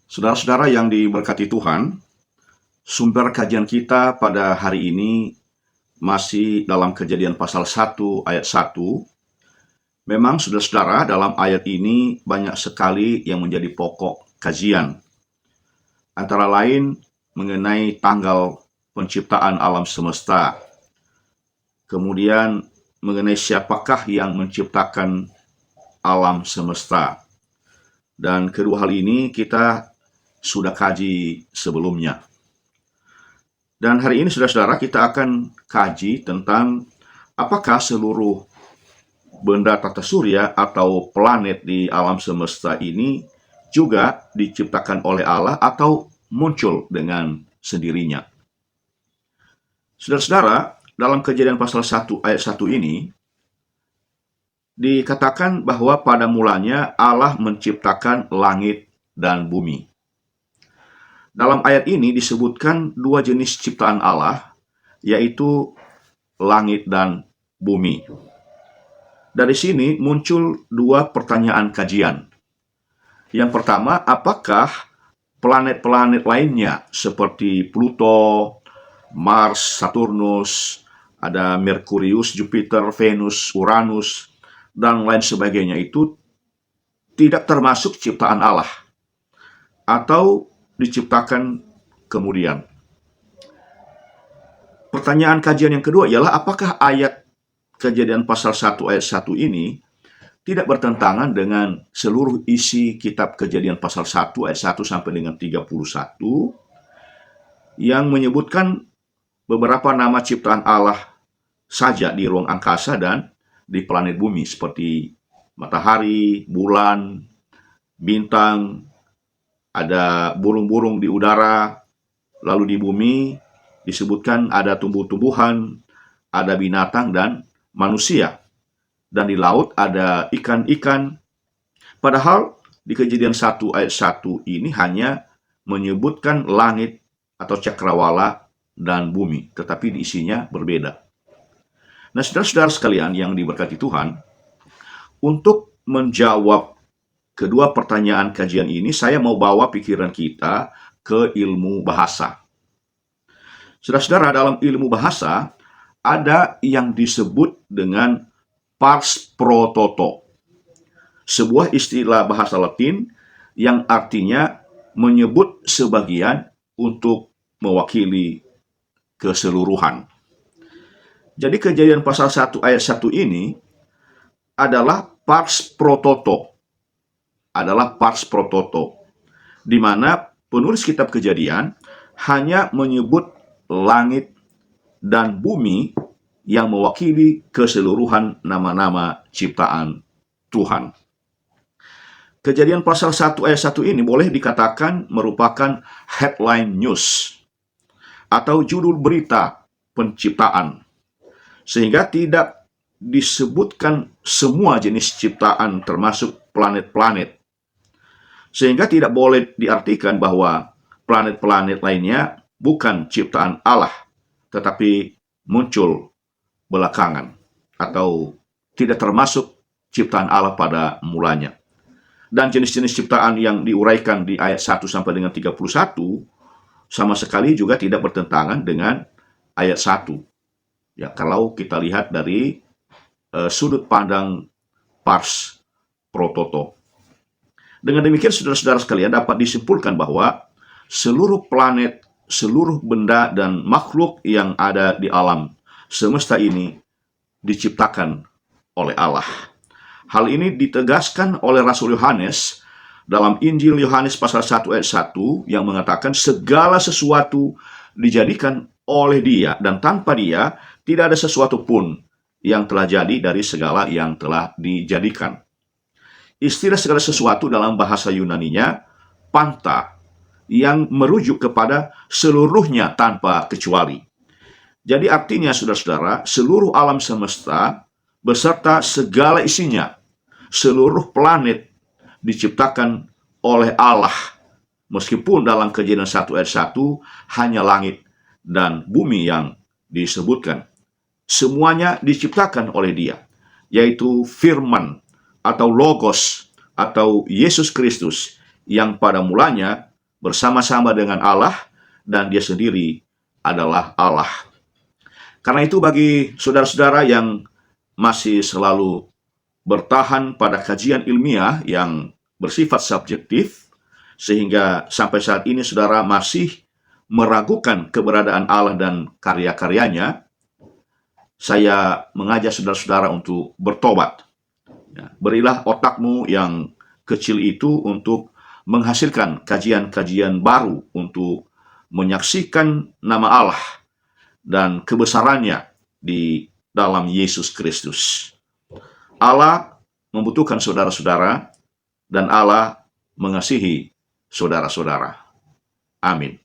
Saudara-saudara yang diberkati Tuhan, sumber kajian kita pada hari ini masih dalam Kejadian pasal 1 ayat 1. Memang saudara-saudara, dalam ayat ini banyak sekali yang menjadi pokok kajian. Antara lain mengenai tanggal penciptaan alam semesta. Kemudian mengenai siapakah yang menciptakan alam semesta. Dan kedua hal ini kita sudah kaji sebelumnya. Dan hari ini saudara-saudara kita akan kaji tentang apakah seluruh benda tata surya atau planet di alam semesta ini juga diciptakan oleh Allah atau muncul dengan sendirinya. Saudara-saudara, dalam Kejadian pasal 1 ayat 1 ini dikatakan bahwa pada mulanya Allah menciptakan langit dan bumi. Dalam ayat ini disebutkan dua jenis ciptaan Allah, yaitu langit dan bumi. Dari sini muncul dua pertanyaan kajian. Yang pertama, apakah planet-planet lainnya seperti Pluto, Mars, Saturnus, ada Merkurius, Jupiter, Venus, Uranus, dan lain sebagainya itu tidak termasuk ciptaan Allah atau diciptakan kemudian. Pertanyaan kajian yang kedua ialah apakah ayat Kejadian pasal 1 ayat 1 ini tidak bertentangan dengan seluruh isi kitab Kejadian pasal 1 ayat 1 sampai dengan 31 yang menyebutkan beberapa nama ciptaan Allah saja di ruang angkasa dan di planet bumi seperti matahari, bulan, bintang, ada burung-burung di udara, lalu di bumi disebutkan ada tumbuh-tumbuhan, ada binatang dan manusia. Dan di laut ada ikan-ikan. Padahal di Kejadian 1 ayat 1 ini hanya menyebutkan langit atau cakrawala dan bumi, tetapi di isinya berbeda. Nah, saudara-saudara sekalian yang diberkati Tuhan, untuk menjawab kedua pertanyaan kajian ini, saya mau bawa pikiran kita ke ilmu bahasa. Saudara-saudara, dalam ilmu bahasa ada yang disebut dengan pars pro toto, sebuah istilah bahasa Latin yang artinya menyebut sebagian untuk mewakili keseluruhan. Jadi Kejadian pasal 1 ayat 1 ini adalah pars pro toto, di mana penulis kitab Kejadian hanya menyebut langit dan bumi yang mewakili keseluruhan nama-nama ciptaan Tuhan. Kejadian pasal 1 ayat 1 ini boleh dikatakan merupakan headline news atau judul berita penciptaan, sehingga tidak disebutkan semua jenis ciptaan termasuk planet-planet. Sehingga tidak boleh diartikan bahwa planet-planet lainnya bukan ciptaan Allah, tetapi muncul belakangan atau tidak termasuk ciptaan Allah pada mulanya. Dan jenis-jenis ciptaan yang diuraikan di ayat 1 sampai dengan 31 sama sekali juga tidak bertentangan dengan ayat 1. Ya, kalau kita lihat dari sudut pandang pars pro toto. Dengan demikian saudara-saudara sekalian dapat disimpulkan bahwa seluruh planet, seluruh benda dan makhluk yang ada di alam semesta ini diciptakan oleh Allah. Hal ini ditegaskan oleh Rasul Yohanes dalam Injil Yohanes pasal 1 ayat 1 yang mengatakan segala sesuatu dijadikan oleh Dia dan tanpa Dia tidak ada sesuatu pun yang telah jadi dari segala yang telah dijadikan. Istilah segala sesuatu dalam bahasa Yunaninya panta, yang merujuk kepada seluruhnya tanpa kecuali. Jadi artinya saudara-saudara, seluruh alam semesta beserta segala isinya, seluruh planet diciptakan oleh Allah. Meskipun dalam Kejadian 1 ayat 1 hanya langit dan bumi yang disebutkan. Semuanya diciptakan oleh Dia, yaitu firman atau logos atau Yesus Kristus yang pada mulanya bersama-sama dengan Allah, dan dia sendiri adalah Allah. Karena itu bagi saudara-saudara yang masih selalu bertahan pada kajian ilmiah yang bersifat subjektif, sehingga sampai saat ini saudara masih meragukan keberadaan Allah dan karya-karyanya, saya mengajak saudara-saudara untuk bertobat. Berilah otakmu yang kecil itu untuk menghasilkan kajian-kajian baru untuk menyaksikan nama Allah dan kebesarannya di dalam Yesus Kristus. Allah membutuhkan saudara-saudara, dan Allah mengasihi saudara-saudara. Amin.